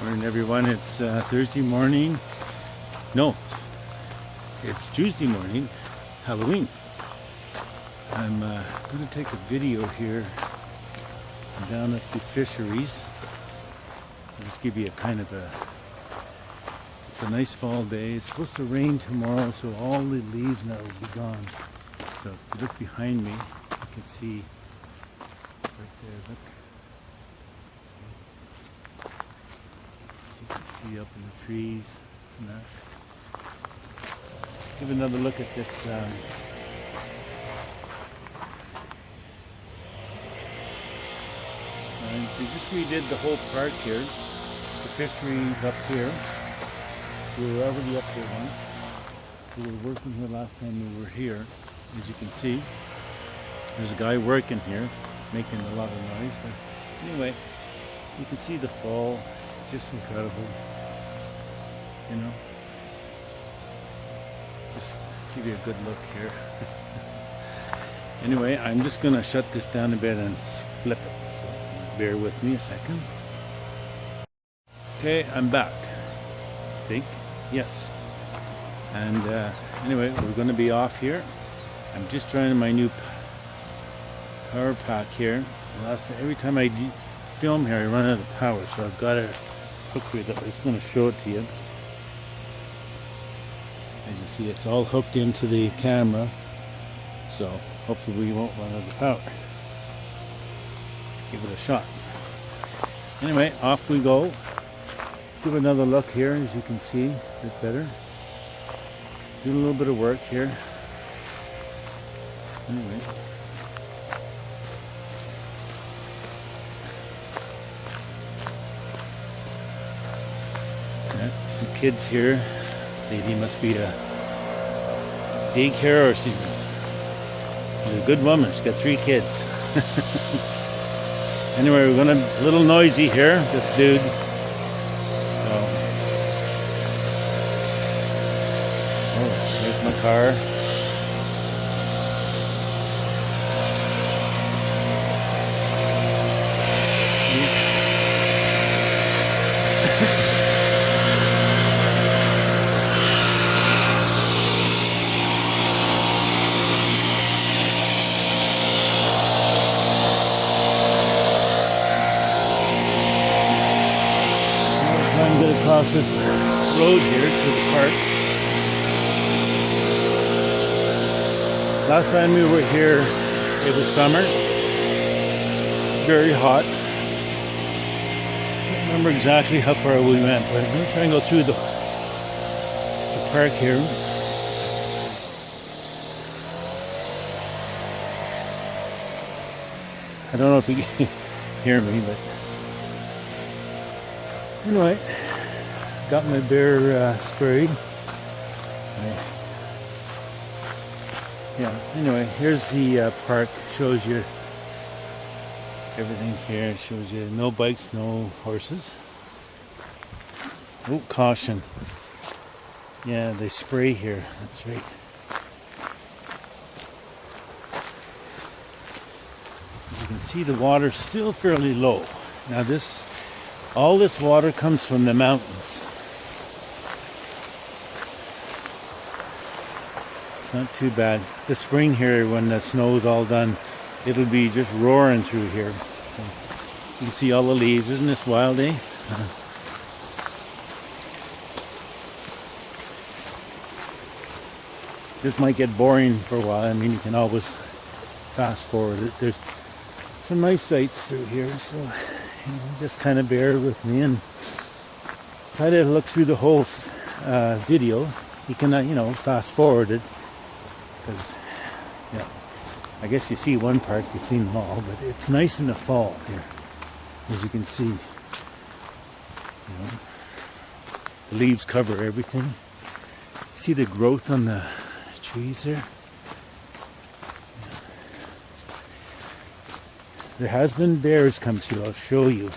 Morning everyone, it's Thursday morning. No, it's Tuesday morning, Halloween. I'm going to take a video here. I'm down at the fisheries. I'll just give you a kind of a, it's a nice fall day. It's supposed to rain tomorrow, so all the leaves now will be gone. So if you look behind me, you can see right there, look. You can see up in the trees and that. Give another look at this sign. They just redid the whole park here. The fisheries up here. We were already up there once. We were working here last time we were here. As you can see, there's a guy working here making a lot of noise. But anyway, you can see the fall. Just incredible, you know. Just give you a good look here. Anyway, I'm just gonna shut this down a bit and flip it, so bear with me a second. Okay, I'm back. I think, yes. And anyway, we're gonna be off here. I'm just trying my new power pack here. Every time I film here, I run out of power, so I've got it hooked with it. I'm just going to show it to you. As you see, it's all hooked into the camera, so hopefully we won't run out of power. Give it a shot. Anyway, off we go. Give another look here, as you can see a bit better. Doing a little bit of work here. Anyway. Some kids here. Lady must be a daycare, or she's a good woman. She's got 3 kids. Anyway, we're gonna a little noisy here. This dude. Oh, there's my car. Get across this road here to the park. Last time we were here, it was summer, very hot. Can't remember exactly how far we went, but I'm going to try and go through the park here. I don't know if you can hear me, but anyway, got my bear sprayed. Yeah, anyway, here's the park. Shows you everything here. It shows you no bikes, no horses. Oh, caution. Yeah, they spray here. That's right. As you can see, the water's still fairly low. Now all this water comes from the mountains. It's not too bad. The spring here, when the snow's all done, it'll be just roaring through here. So you can see all the leaves. Isn't this wild, eh? This might get boring for a while. I mean, you can always fast forward it. There's some nice sights through here, so just kind of bear with me and try to look through the whole video. You can, fast forward it, because, I guess you see one part, you've seen them all, but it's nice in the fall here, as you can see. The leaves cover everything. See the growth on the trees there? There has been bears come through, I'll show you.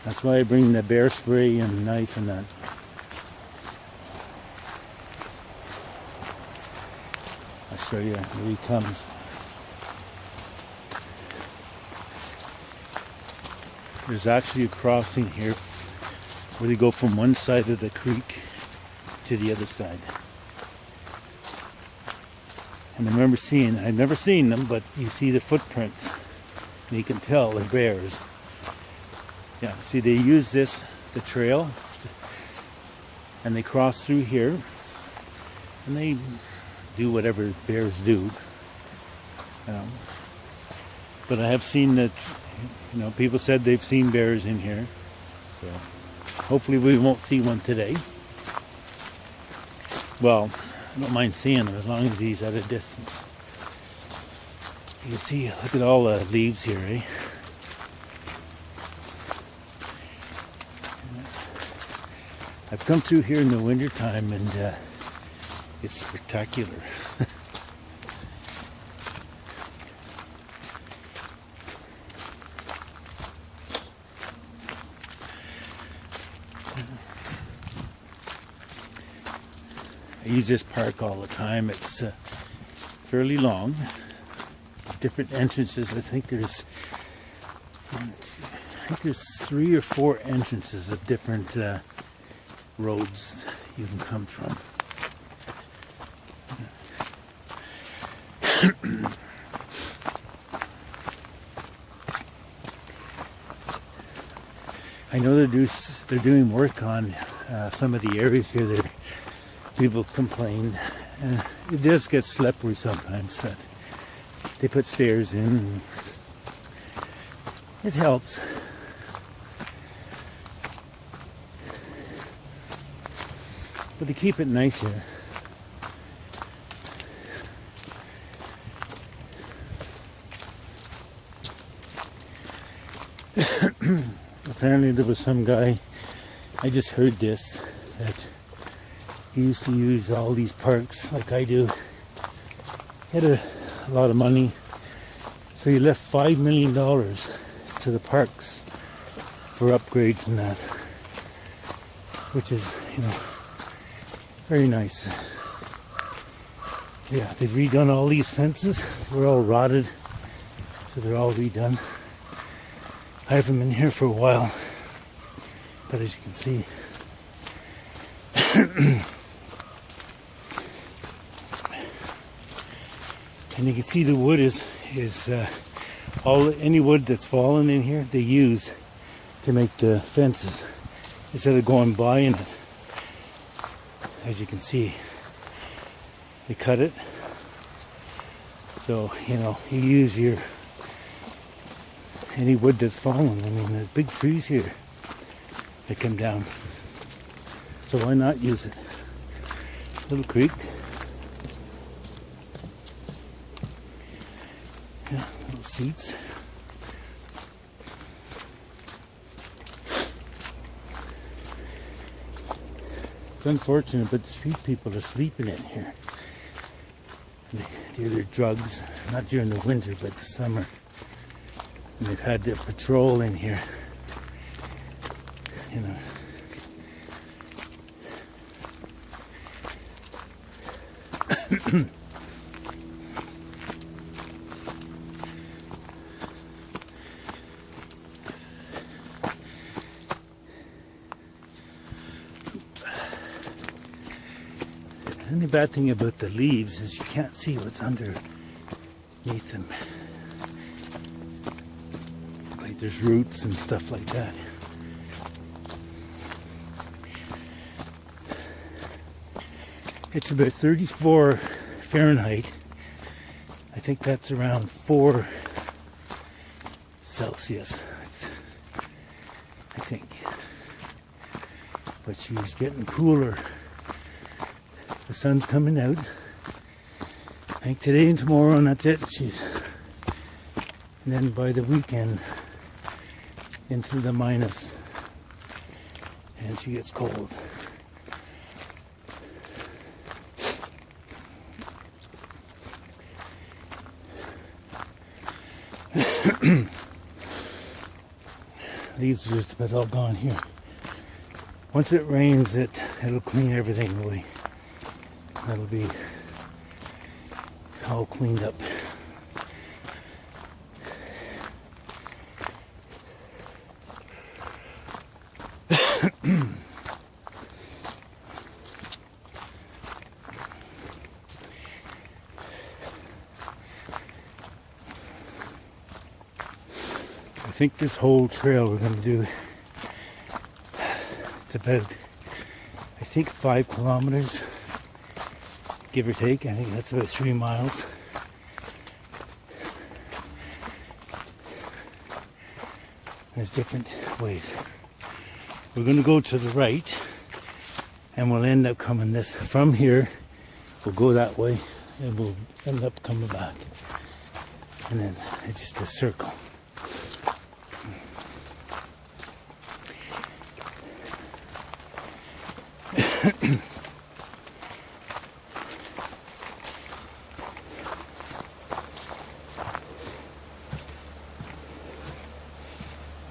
That's why I bring the bear spray and knife and that. I'll show you, here he comes. There's actually a crossing here where they go from one side of the creek to the other side. And I remember I've never seen them, but you see the footprints. And you can tell they're bears. Yeah, see, they use the trail, and they cross through here, and they do whatever bears do. But I have seen that, people said they've seen bears in here. So hopefully we won't see one today. Well, I don't mind seeing him as long as he's at a distance. You can see, look at all the leaves here, eh? I've come through here in the winter time, and it's spectacular. I use this park all the time. It's fairly long. Different entrances. I think there's 3 or 4 entrances of different roads you can come from. I know they're doing work on some of the areas here that people complain. It does get slippery sometimes. That they put stairs in. And it helps. But to keep it nice here. Apparently there was some guy, I just heard this, that he used to use all these parks like I do. He had a lot of money, so he left $5 million to the parks for upgrades and that, which is, very nice. Yeah, they've redone all these fences. They're all rotted, so they're all redone. I haven't been here for a while, but as you can see, and you can see the wood is any wood that's fallen in here they use to make the fences instead of going by in it. As you can see, they cut it, so you use any wood that's fallen. I mean, there's big trees here that come down, so why not use it? Little creek. Yeah, little seats. It's unfortunate, but the street people are sleeping in here. They do their drugs, not during the winter, but the summer. And they've had their patrol in here. The only bad thing about the leaves is you can't see what's underneath them. Like there's roots and stuff like that. It's about 34 Fahrenheit. I think that's around 4 Celsius. I think. But she's getting cooler. The sun's coming out. I think today and tomorrow, and that's it. And then by the weekend, into the minus, and she gets cold. Leaves are just about all gone here. Once it rains, it'll clean everything away. That'll be all cleaned up. think this whole trail we're going to do, it's about, I think 5 kilometers, give or take. I think that's about 3 miles. There's different ways. We're going to go to the right, and we'll end up coming this from here. We'll go that way, and we'll end up coming back. And then it's just a circle.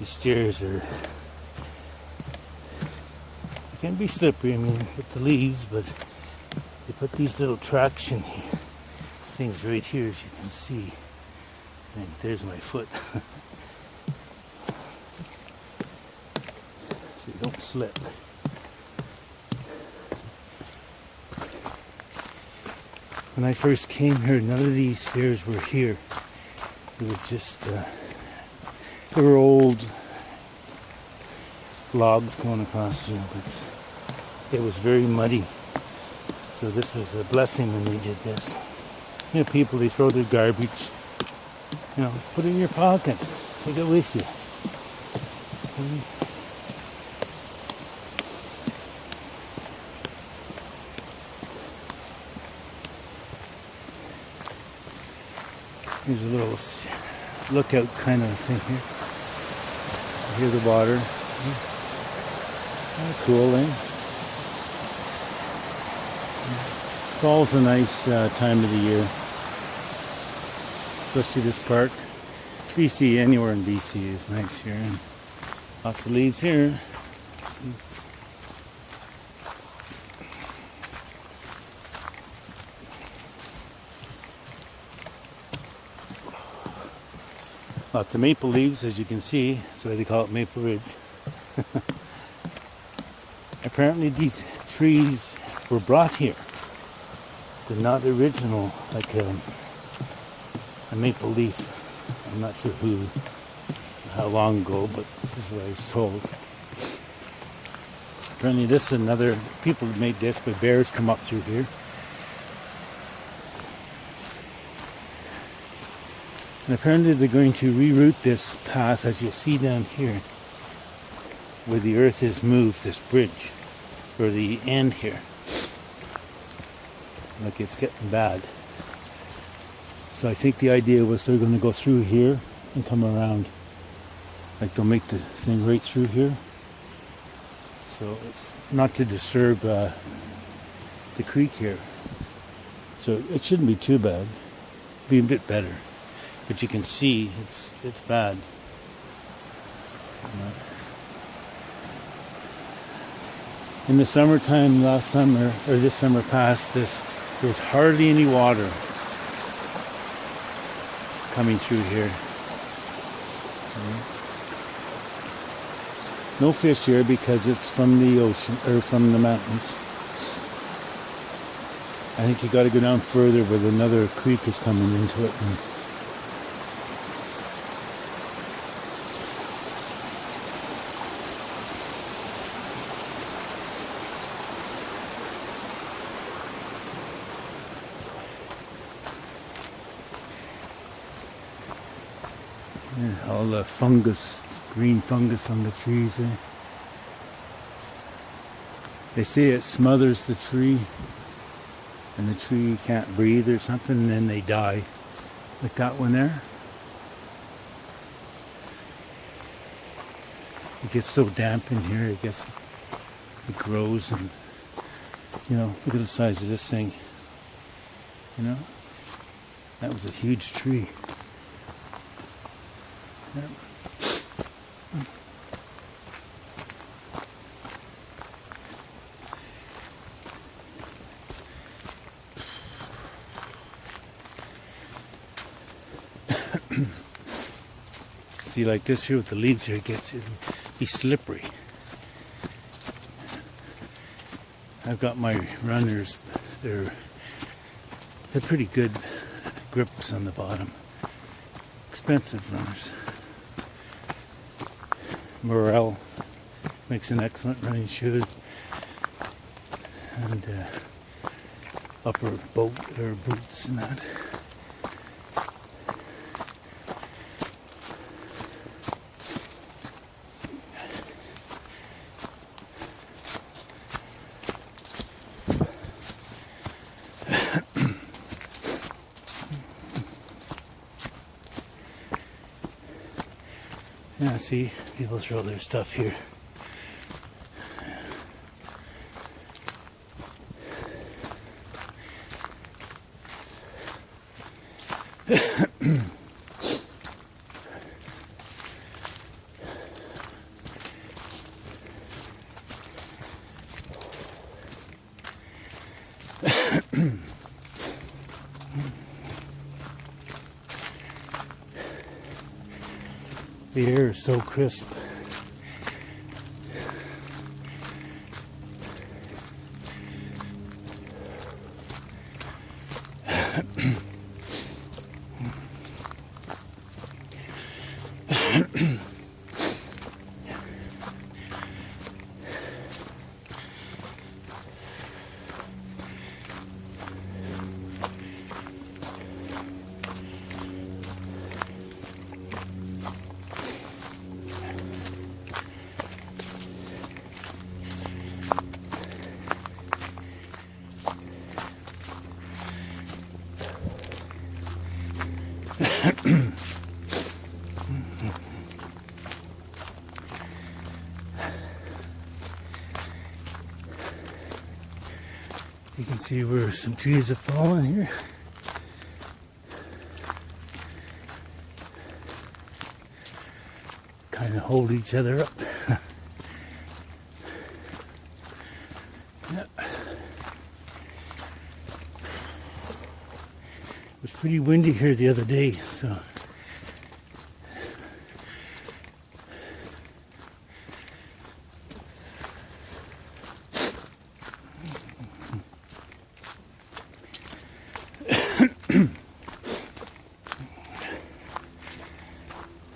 These stairs are, they can be slippery, I mean, with the leaves, but they put these little traction things right here, as you can see. And there's my foot. So you don't slip. When I first came here, none of these stairs were here. It was just, they were old logs going across here, but it was very muddy. So this was a blessing when they did this. You know, people, they throw their garbage. You know, put it in your pocket. Take it with you. Here's a little lookout kind of thing here. You hear the water. Kind of cool, eh? Fall's a nice time of the year, especially this park. BC, anywhere in BC is nice here, and lots of leaves here. Lots of maple leaves, as you can see. That's why they call it Maple Ridge. Apparently these trees were brought here. They're not original, like a maple leaf. I'm not sure how long ago, but this is what I was told. Apparently this is another, people made this, but bears come up through here. And apparently they're going to reroute this path, as you see down here, where the earth is moved, this bridge, or the end here. Like it's getting bad. So I think the idea was they're going to go through here and come around. Like they'll make the thing right through here. So it's not to disturb the creek here. So it shouldn't be too bad. It'll be a bit better. But you can see it's bad. In the summertime, last summer, or this summer past this, there was hardly any water coming through here. No fish here because it's from the ocean, or from the mountains. I think you got to go down further where another creek is coming into it. All the fungus, green fungus on the trees there. They say it smothers the tree, and the tree can't breathe or something, and then they die. Like that one there. It gets so damp in here, I guess it grows, and you know, look at the size of this thing. You know, that was a huge tree. Yep. See, like this here with the leaves here, it'll be slippery. I've got my runners, they're pretty good grips on the bottom. Expensive runners. Morel makes an excellent running shoe, and upper boat or boots and that. Yeah, see, people throw their stuff here. The air is so crisp. You can see where some trees have fallen here. Kind of hold each other up. Yeah. It was pretty windy here the other day, so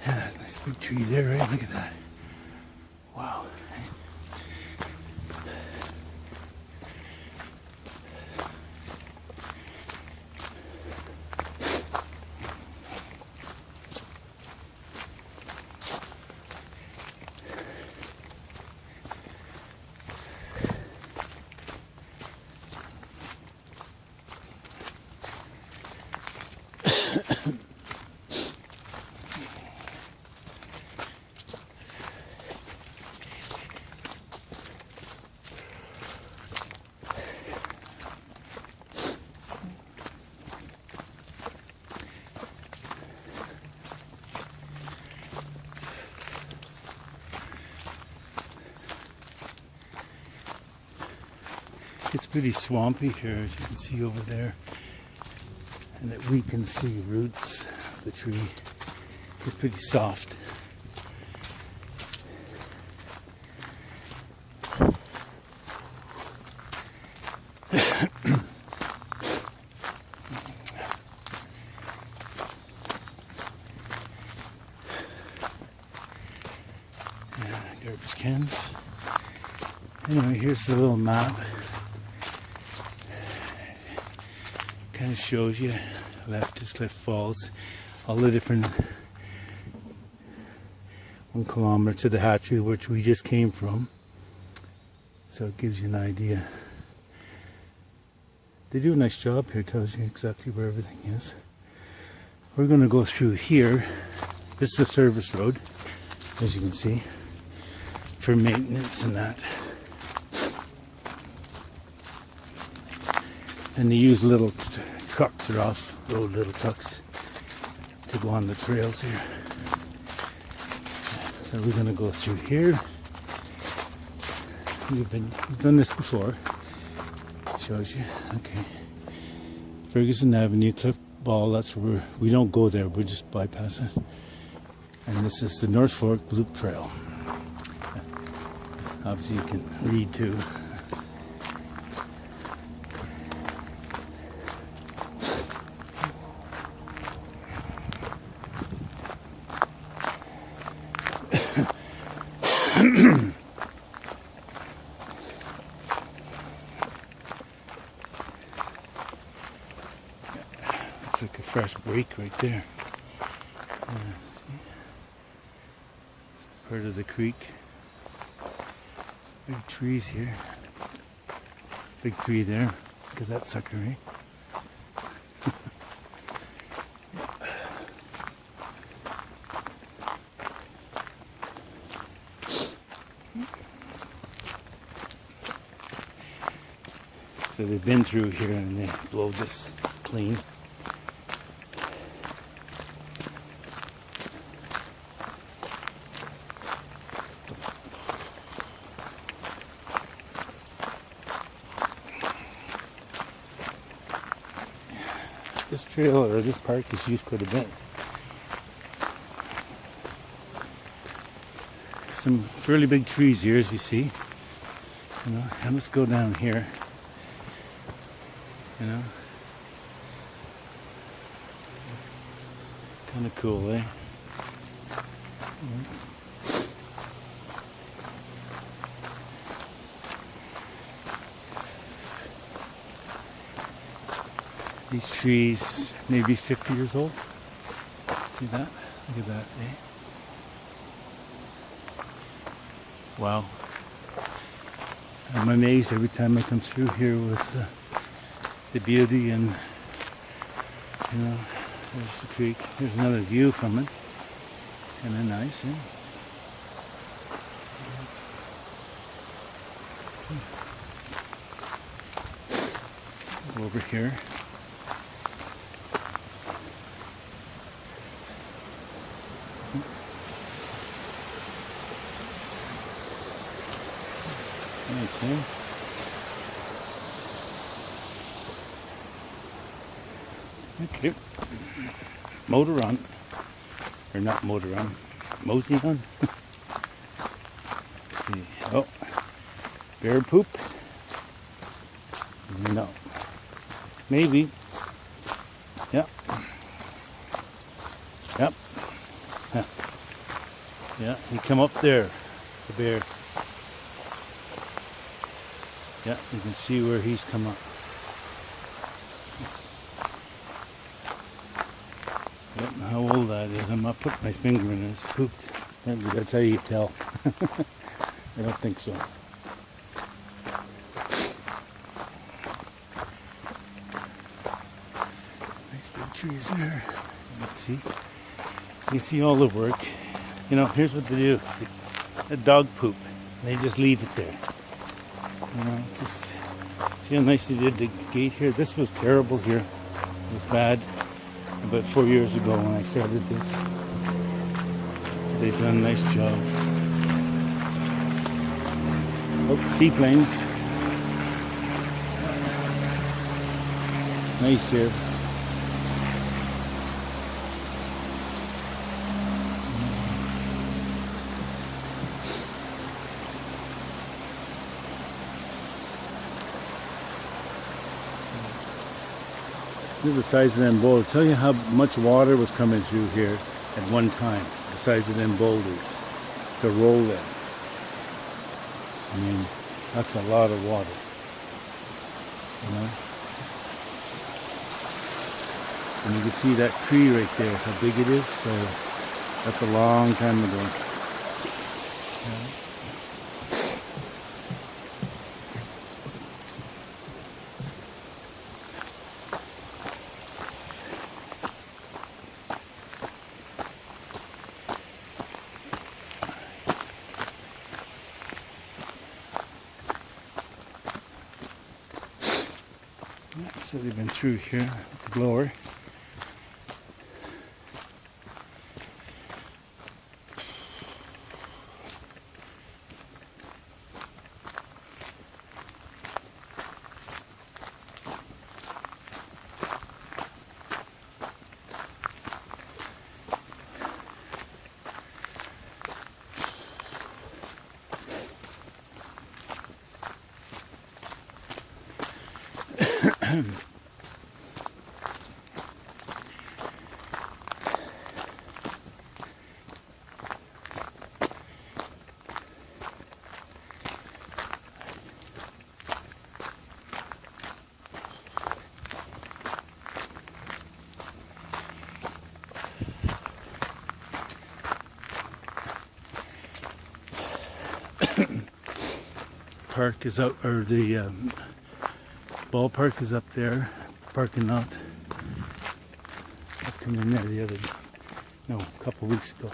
yeah, nice big tree there, right? Look at that. Wow. It's pretty swampy here, as you can see over there, and it weakens the roots of the tree. It's pretty soft. Garbage cans. Anyway, here's the little map. Kind of shows you. Left is Cliff Falls, all the different 1 kilometer to the hatchery which we just came from, so it gives you an idea. They do a nice job here, tells you exactly where everything is. We're going to go through here. This is a service road, as you can see, for maintenance and that. And they use little trucks, or off-road little trucks, to go on the trails here. So we're going to go through here. We've done this before. Shows you. Okay. Ferguson Avenue, Cliff Ball. That's where we don't go there. We just bypass it. And this is the North Fork Loop Trail. Obviously, you can read too. Looks like a fresh break right there. See? It's part of the creek. There's big trees here. Big tree there. Look at that sucker, eh? So they've been through here and they blow this clean. This trail or this park is used quite a bit. Some fairly big trees here, as you see. You know, and let's go down here. You know, kind of cool, eh? These trees may be 50 years old. See that? Look at that, eh? Wow. I'm amazed every time I come through here with the beauty and, you know, there's the creek. There's another view from it. Kind of nice, eh? Go over here. Nice, eh? Okay. Motor on. Or not motor on. Mosey on. Let's see. Oh. Bear poop? No. Maybe. Yep. Yep. Huh. Yeah, he come up there. The bear. Yeah, you can see where he's come up. Yep, how old that is. I'm not putting my finger in it. It's pooped. Maybe that's how you tell. I don't think so. Nice big trees there. Let's see. You see all the work. You know, here's what they do. The dog poop. They just leave it there. You know, just see how nice they did the gate here. This was terrible here. It was bad about 4 years ago when I started this. They've done a nice job. Oh, seaplanes. Nice here. Look at the size of them boulders. Tell you how much water was coming through here at one time. The size of them boulders to roll them. I mean, that's a lot of water. You know? And you can see that tree right there, how big it is. So that's a long time ago. Yeah. So they've been through here with the blower. park is out, or the ballpark is up there, parking lot. I come in there a couple weeks ago.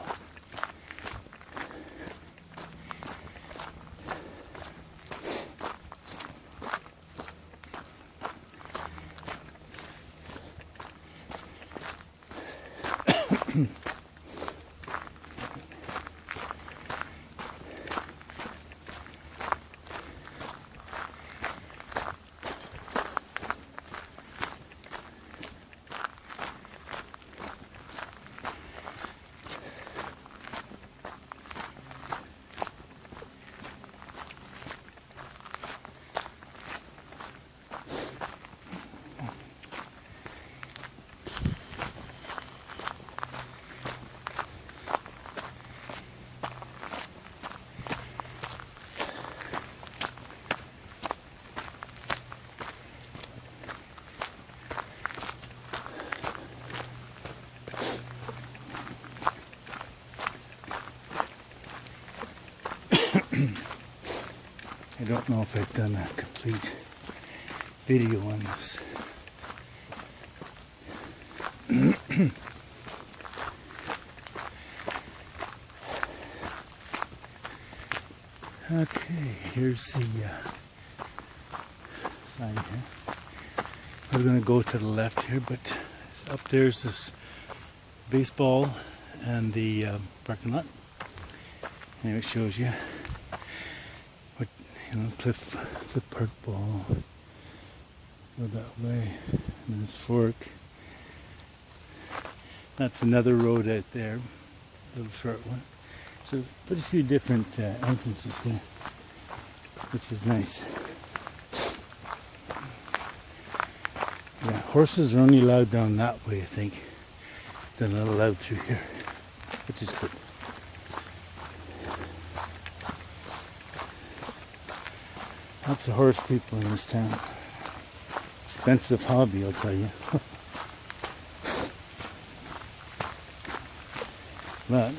I don't know if I've done a complete video on this. Okay, here's the sign here. We're going to go to the left here, but up there's this baseball and the parking lot. Anyway, it shows you what, cliff park ball. Go that way, and this fork. That's another road out there, a little short one. So put a few different entrances here, which is nice. Yeah, horses are only allowed down that way, I think. They're not allowed through here, which is good. Lots of horse people in this town. Expensive hobby, I'll tell you. But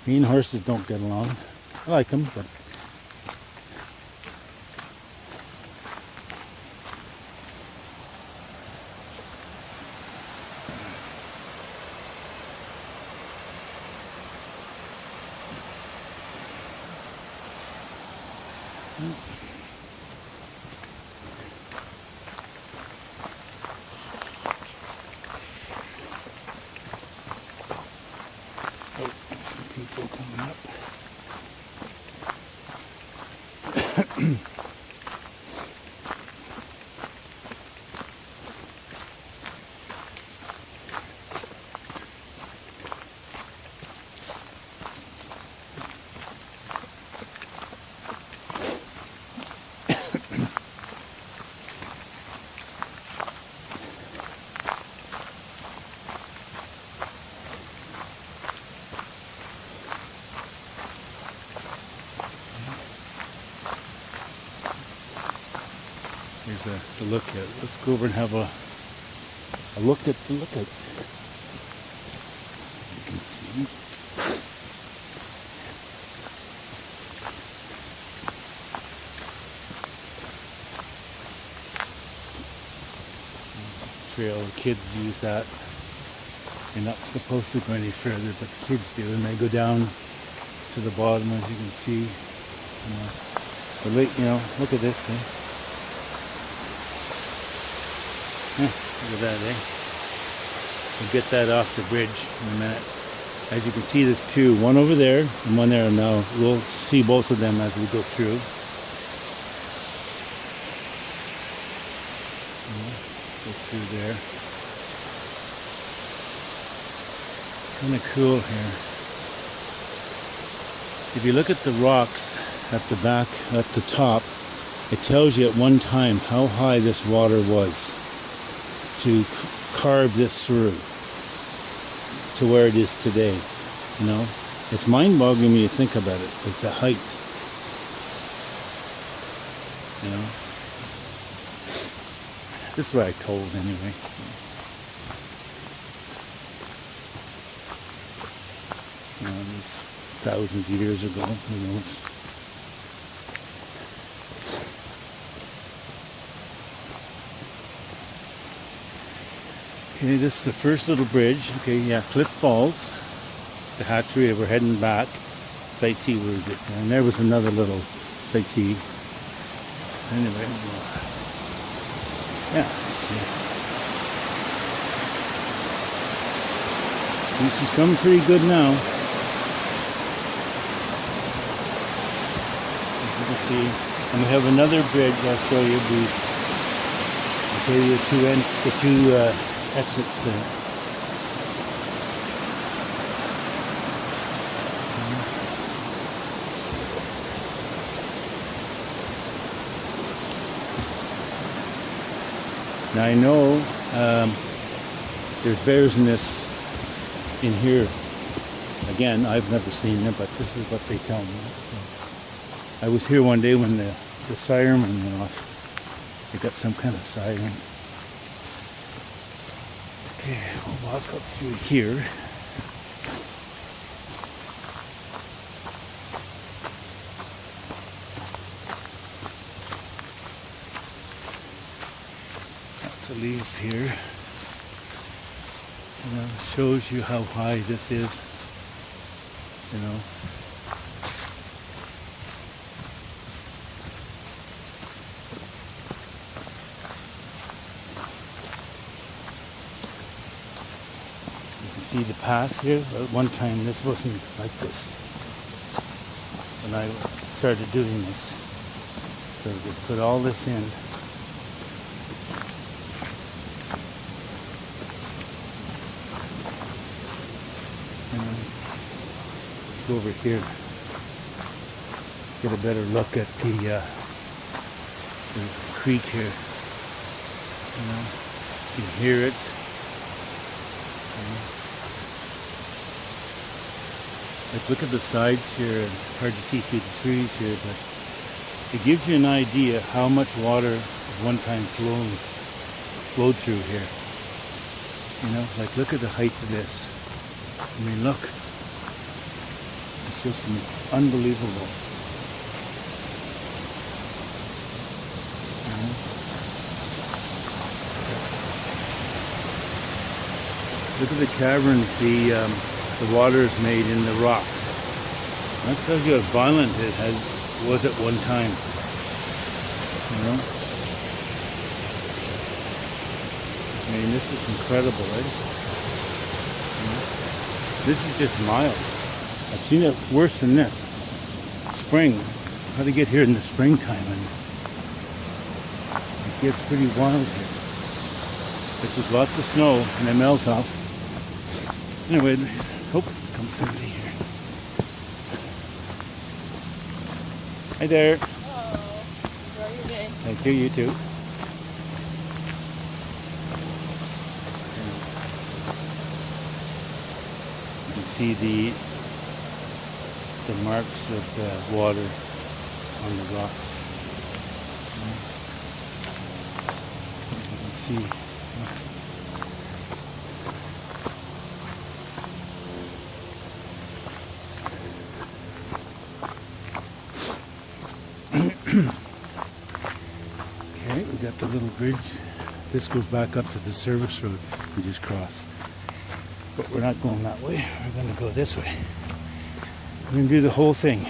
me and horses don't get along. I like them, but some people coming up. Here's a look at. Let's go over and have a look at the look at. You can see. There's a trail. The kids use that. You're not supposed to go any further, but the kids do, and they go down to the bottom, as you can see. But wait, look at this thing. Look at that, eh? We'll get that off the bridge in a minute. As you can see, there's two. One over there and one there. Now we'll see both of them as we go through. Go through there. Kind of cool here. If you look at the rocks at the back, at the top, it tells you at one time how high this water was to carve this through to where it is today. It's mind-boggling when you think about it, like the height. This is what I told anyway. These thousands of years ago, who knows. Okay, this is the first little bridge. Okay, yeah, Cliff Falls, the hatchery. We're heading back. Sightsee we were just, and there was another little sightsee. Anyway, yeah. See, she's coming pretty good now. As you can see, and we have another bridge. I'll show you. I'll show you the two exits there. Now I know there's bears in here. Again, I've never seen them, but this is what they tell me. So, I was here one day when the siren went off. They got some kind of siren. Okay, we'll walk up through here. Lots of leaves here. You know, it shows you how high this is. You know. See the path here? At one time this wasn't like this when I started doing this. So we put all this in. And let's go over here. Get a better look at the creek here. You know, you can hear it. Like, look at the sides here. It's hard to see through the trees here, but it gives you an idea how much water at one time flowed through here. You know, like, look at the height of this. I mean, look. It's just unbelievable. You know? Look at the caverns. The water is made in the rock. That tells you how violent it was at one time. You know? I mean, this is incredible, eh? You know? This is just mild. I've seen it worse than this. Spring. How to get here in the springtime, and it gets pretty wild here. But there's lots of snow and they melt off. Anyway, comes somebody here. Hi there. Hello. How are you doing? Thank you, you too. You can see the marks of the water on the rocks. You can see. Okay, we got the little bridge. This goes back up to the service road we just crossed. But we're not going that way. We're going to go this way. We're going to do the whole thing.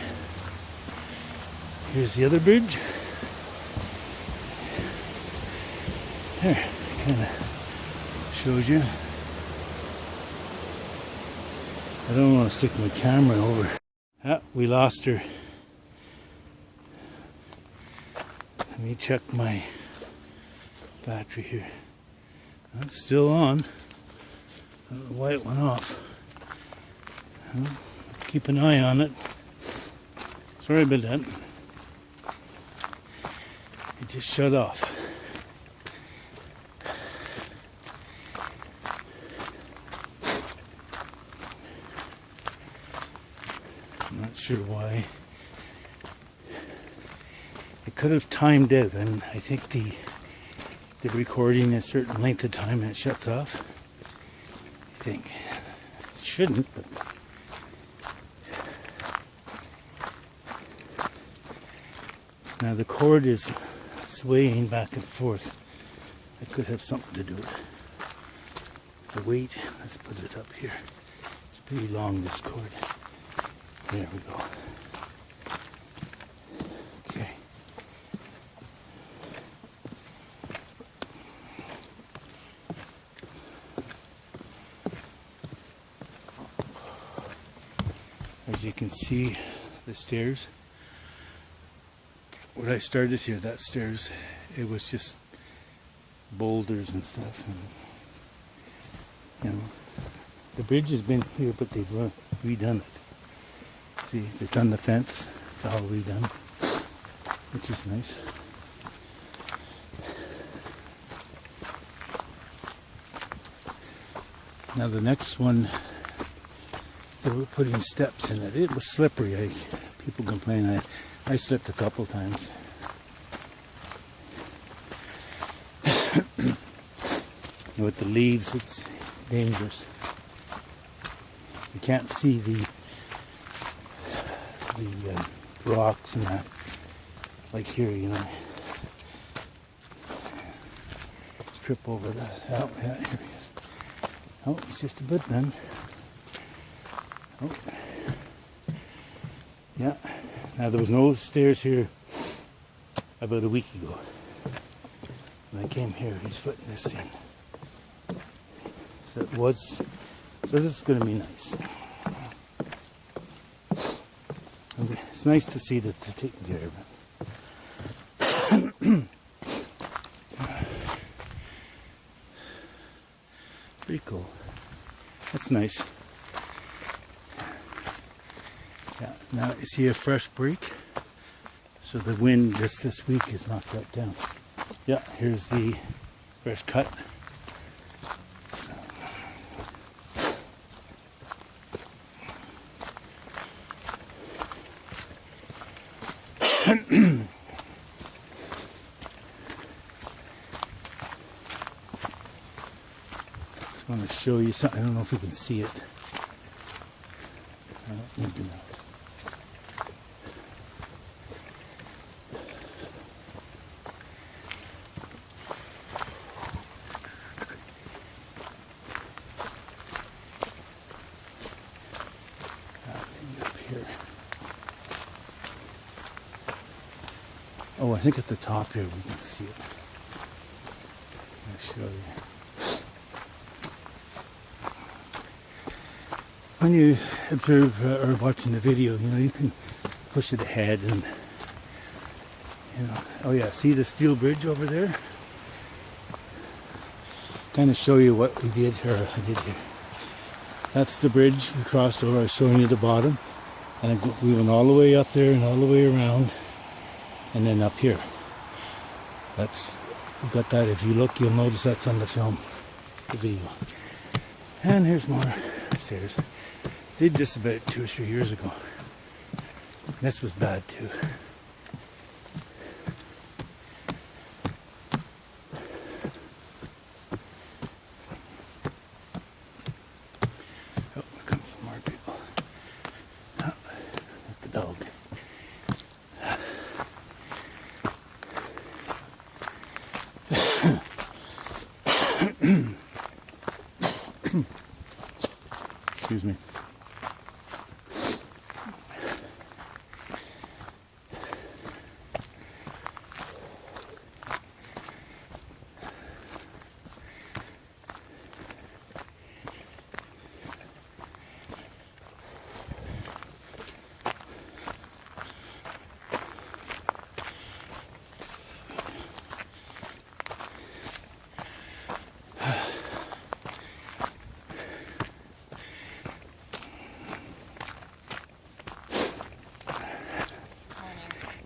Here's the other bridge. There, kind of shows you. I don't want to stick my camera over. Ah, we lost her. Let me check my battery here. It's still on. I don't know why it went off. Keep an eye on it. Sorry about that. It just shut off. I'm not sure why. I could have timed it, and I think the recording a certain length of time and it shuts off. I think. It shouldn't, but Now the cord is swaying back and forth. That could have something to do with it. The weight, let's put it up here. It's pretty long, this cord. There we go. Okay. As you can see, the stairs. When I started here, that stairs, it was just boulders and stuff. And, you know, the bridge has been here, but they've redone it. See, they've done the fence. It's all redone, which is nice. Now the next one, they were putting steps in it. It was slippery. People complain. I slipped a couple times. With the leaves, it's dangerous. You can't see the rocks and that, like here, you know. Trip over that. Oh, yeah, here he is. Oh, it's just a bit then. Oh. Yeah. Now there was no stairs here about a week ago. When I came here, he's putting this in. So it was, so this is going to be nice. It's nice to see that they're taking care of it. Pretty cool. That's nice. Yeah, now you see a fresh break. So the wind just this week has knocked that down. Yeah, here's the fresh cut. Just want to show you something. I don't know if you can see it. Maybe not. Maybe up here. Oh, I think at the top here we can see it. I'll show you. When you observe or watching the video, you know, you can push it ahead and, you know, oh yeah, see the steel bridge over there? Kind of show you what we did, or I did here. That's the bridge we crossed over. I was showing you the bottom. And we went all the way up there and all the way around. And then up here. That's, we got that. If you look, you'll notice that's on the film, the video. And here's more stairs. Did this about 2 or 3 years ago. This was bad too. Oh, here comes some more people. Oh, not the dog. Excuse me.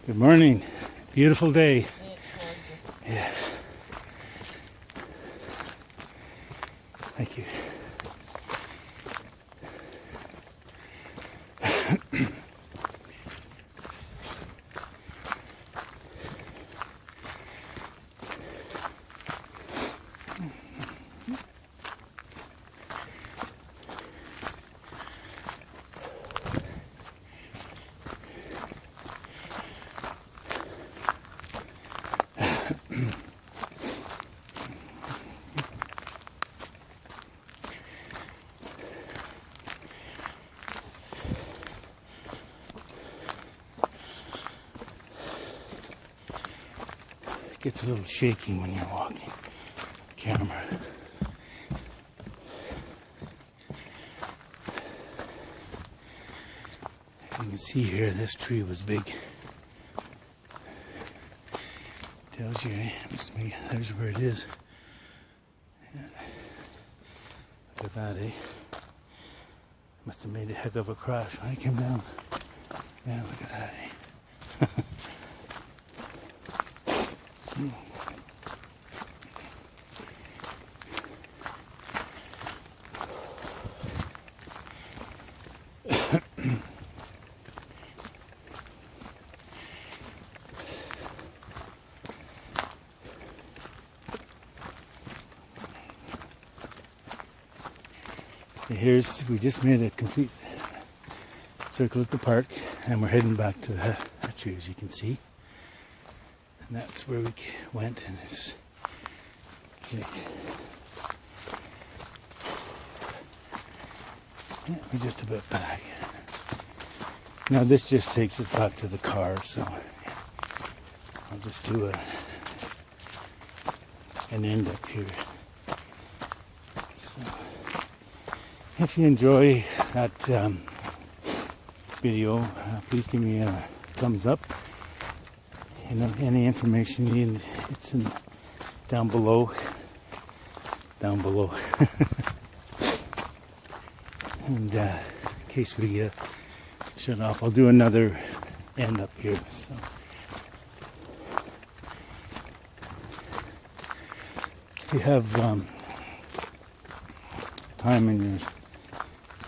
Good morning. Beautiful day. It's gorgeous. Yeah. Thank you. gets a little shaky when you're walking. Camera. As you can see here, this tree was big. Tells you, eh? There's where it is. Yeah. Look at that, eh? Must have made a heck of a crash when I came down. Yeah, look at that, eh? We just made a complete circle at the park, and we're heading back to that tree, as you can see. And that's where we went, and it's okay. Yeah, we're just about back. Now this just takes us back to the car, so I'll just do an end up here. So, if you enjoy that video, please give me a thumbs up. You know, any information you need, it's down below. And in case we shut off, I'll do another end up here. So. If you have time in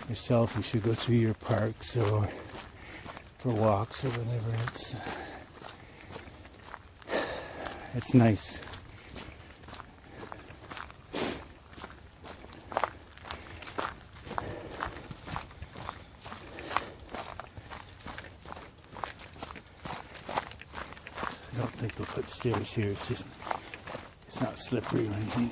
yourself, you should go through your parks or for walks or whatever. It's nice. I don't think they'll put stairs here. It's not slippery or anything.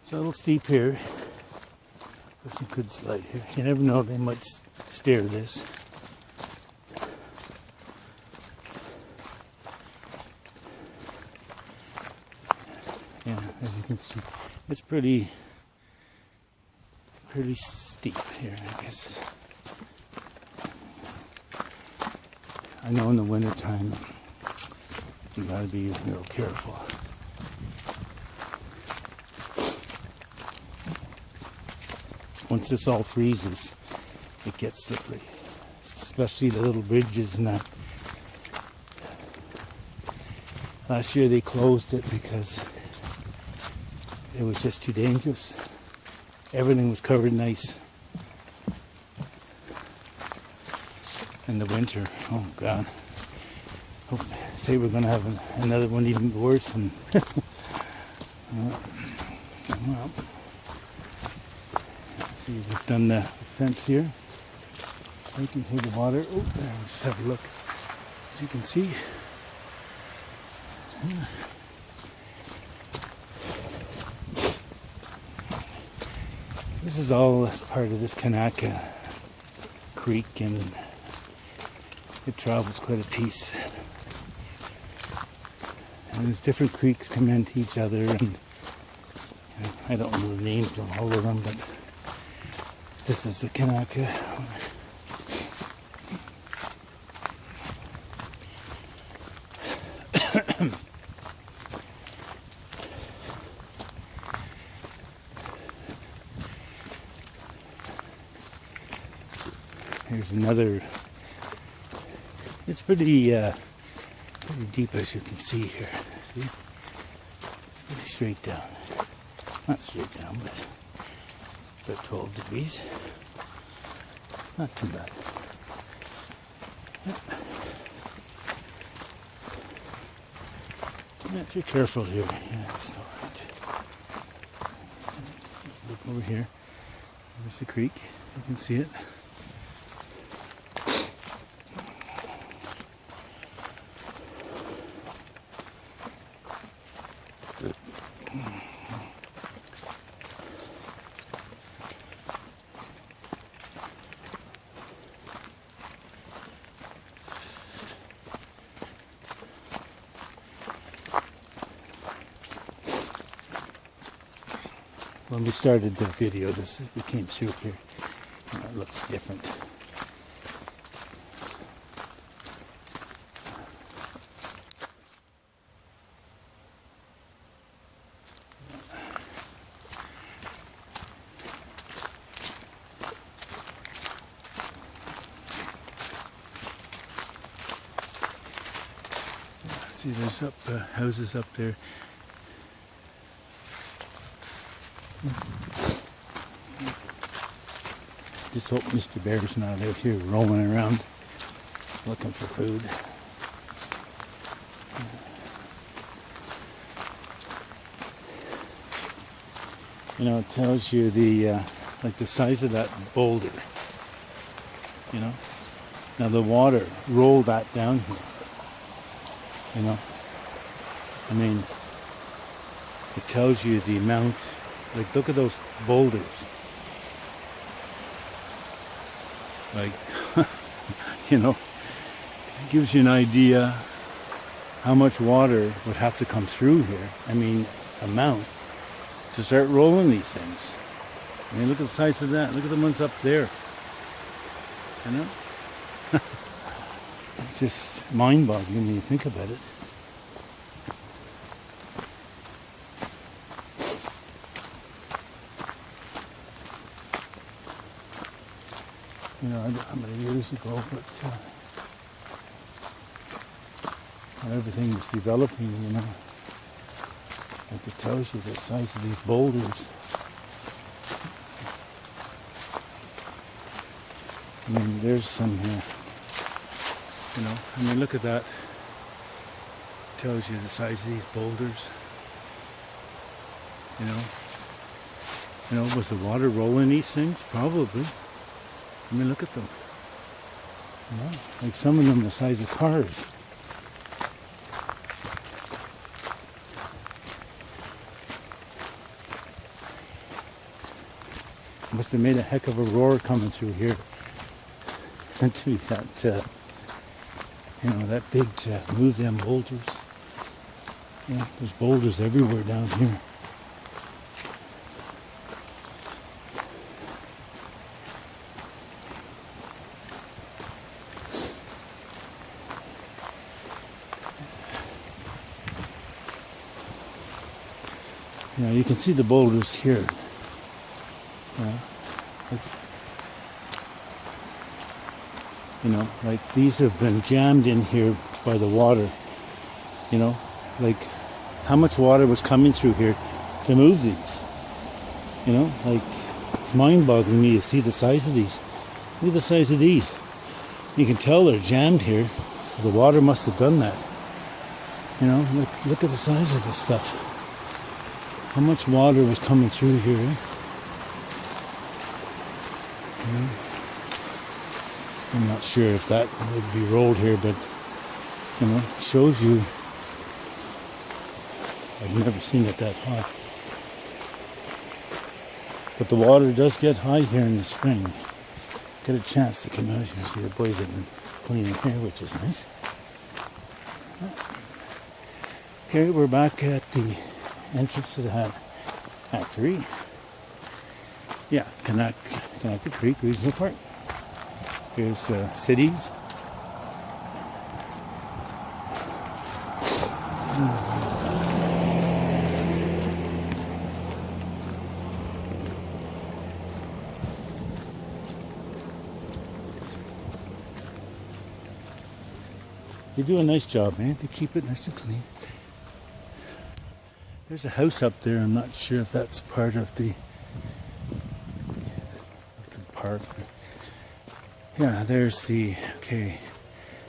It's a little steep here. Person could slide here. You never know, they might stair this. Yeah, as you can see, it's pretty steep here, I guess. I know in the winter time you gotta be real careful. Once this all freezes, it gets slippery, especially the little bridges and that. Last year they closed it because it was just too dangerous. Everything was covered in ice. In the winter, oh God. Say we're going to have another one even worse. And well, see, we've done the fence here. You can hear the water. Oh, there, just have a look. As you can see. This is all part of this Kanaks Creek, and it travels quite a piece. And there's different creeks come into each other, and I don't know the names of all of them, but this is the Kanaks. Here's another. It's pretty deep, as you can see here. See? Pretty straight down. Not straight down, but about 12 degrees. Not too bad. Yeah, if you're careful here, yeah, it's alright. Look over here. There's the creek. You can see it. when we started the video, we came through here. You know, it looks different. See, there's houses up there. Just hope Mr. Bear's not out here roaming around looking for food. You know, it tells you like the size of that boulder. You know, now the water rolled that down here. You know, I mean, it tells you the amount. Like, look at those boulders. Like, you know, it gives you an idea how much water would have to come through here. I mean, amount to start rolling these things. I mean, look at the size of that. Look at the ones up there. You know? It's just mind-boggling when you think about it. You know, I don't know how many years ago, but when everything was developing, you know, like it tells you the size of these boulders. I mean, there's some here. You know, I mean, look at that. It tells you the size of these boulders. You know, was the water rolling these things? Probably. I mean, look at them. You know, like some of them the size of cars. Must have made a heck of a roar coming through here. And to that, you know, that big to move them boulders. Yeah, there's boulders everywhere down here. You know, you can see the boulders here. You know, like these have been jammed in here by the water. You know, like how much water was coming through here to move these? You know, like it's mind-boggling me to see the size of these. Look at the size of these. You can tell they're jammed here, so the water must have done that. You know, look at the size of this stuff. How much water was coming through here, eh? You know? I'm not sure if that would be rolled here, but you know, it shows you. I've never seen it that high. But the water does get high here in the spring. Get a chance to come out here and see the boys have been cleaning here, which is nice. Okay, we're back at the entrance to the hatchery. Yeah, Kanaks Creek Regional Park. Here's cities. They do a nice job, man. They keep it nice and clean. There's a house up there. I'm not sure if that's part of the park. Yeah, there's the, okay.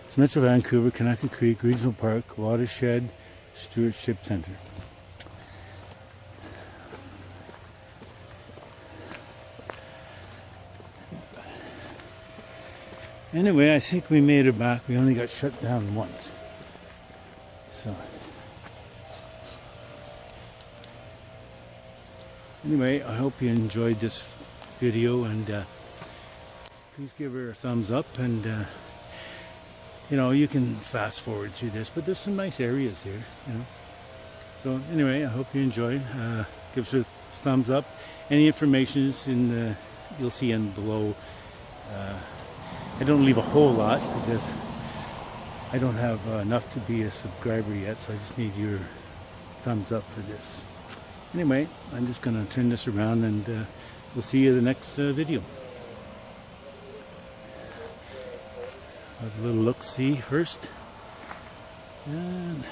It's Metro Vancouver, Kanaks Creek Regional Park, Watershed Stewardship Center. Anyway, I think we made it back. We only got shut down once. So, anyway, I hope you enjoyed this video, and please give her a thumbs up, and you know, you can fast forward through this, but there's some nice areas here, you know. So anyway, I hope you enjoy. Give us a thumbs up, Any information is in the, you'll see in below. I don't leave a whole lot because I don't have enough to be a subscriber yet, so I just need your thumbs up for this. Anyway, I'm just going to turn this around and we'll see you in the next video. Have a little look-see first. And